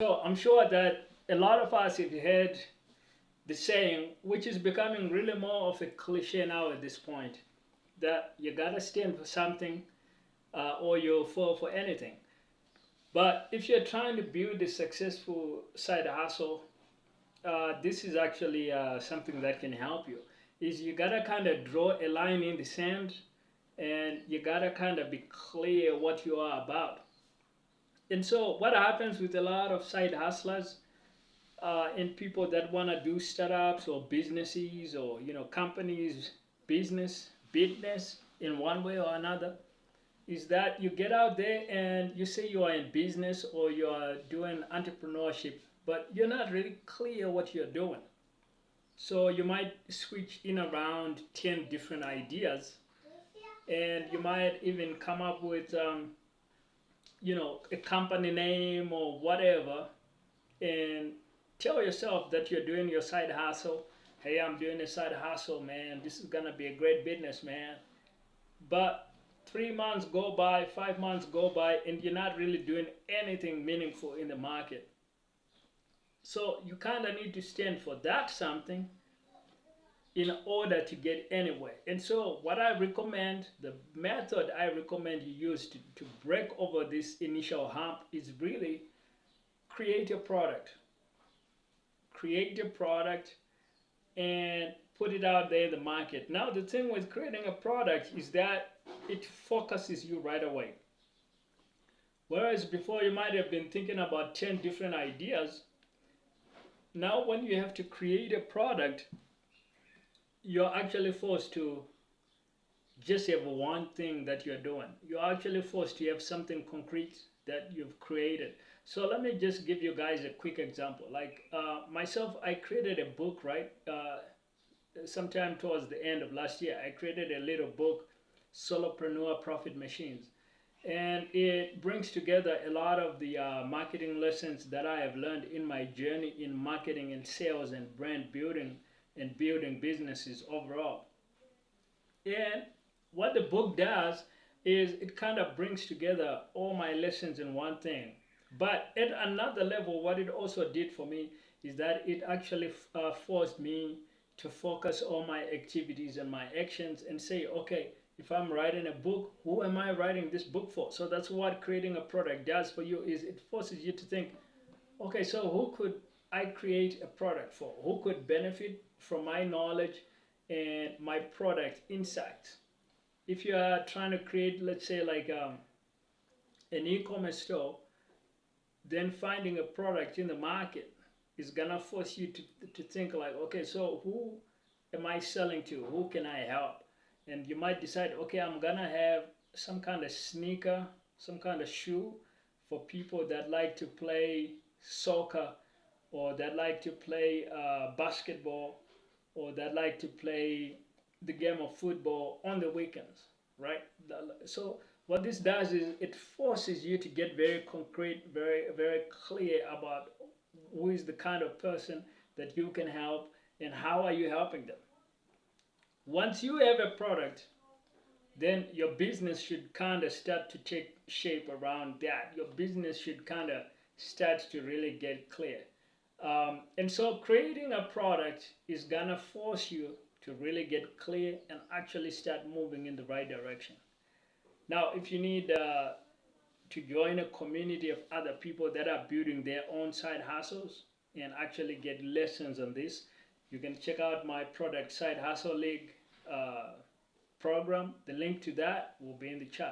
So I'm sure that a lot of us have heard the saying, which is becoming really more of a cliche now at this point, that you gotta stand for something or you'll fall for anything. But if you're trying to build a successful side hustle, this is actually something that can help you. Is you gotta kind of draw a line in the sand, and you gotta kind of be clear what you are about. And so, what happens with a lot of side hustlers and people that want to do startups or businesses or companies, business, business in one way or another, is that you get out there and you say you are in business or you are doing entrepreneurship, but you're not really clear what you're doing. So you might switch in around 10 different ideas, and you might even come up with a company name or whatever, and tell yourself that you're doing your side hustle. Hey, I'm doing a side hustle, man. This is gonna be a great business, man. But 3 months go by, 5 months go by, and you're not really doing anything meaningful in the market. So you kind of need to stand for that something in order to get anywhere. And so what I recommend, the method I recommend you use to break over this initial hump is really create a product. Create your product and put it out there in the market. Now the thing with creating a product is that it focuses you right away. Whereas before you might have been thinking about 10 different ideas, now when you have to create a product, you're actually forced to just have one thing that you're doing. You're actually forced to have something concrete that you've created. So let me just give you guys a quick example. Like myself, I created a book, right? Sometime towards the end of last year, I created a little book, Solopreneur Profit Machines. And it brings together a lot of the marketing lessons that I have learned in my journey in marketing and sales and brand building and building businesses overall. And what the book does is it kind of brings together all my lessons in one thing. But at another level, what it also did for me is that it actually forced me to focus on my activities and my actions and say, okay, if I'm writing a book, who am I writing this book for? So that's what creating a product does for you, is it forces you to think, okay, so who could I create a product for? Who could benefit from my knowledge and my product insights? If you are trying to create, let's say, like an e-commerce store, then finding a product in the market is gonna force you to think like, okay, so who am I selling to? Who can I help? And you might decide, okay, I'm gonna have some kind of sneaker, some kind of shoe for people that like to play soccer, or that like to play basketball, or that like to play the game of football on the weekends, right? So what this does is it forces you to get very concrete, very clear about who is the kind of person that you can help and how are you helping them. Once you have a product, then your business should kind of start to take shape around that. Your business should kind of start to really get clear. And so creating a product is gonna force you to really get clear and actually start moving in the right direction. Now, if you need to join a community of other people that are building their own side hustles and actually get lessons on this, you can check out my Product Side Hustle League program. The link to that will be in the chat.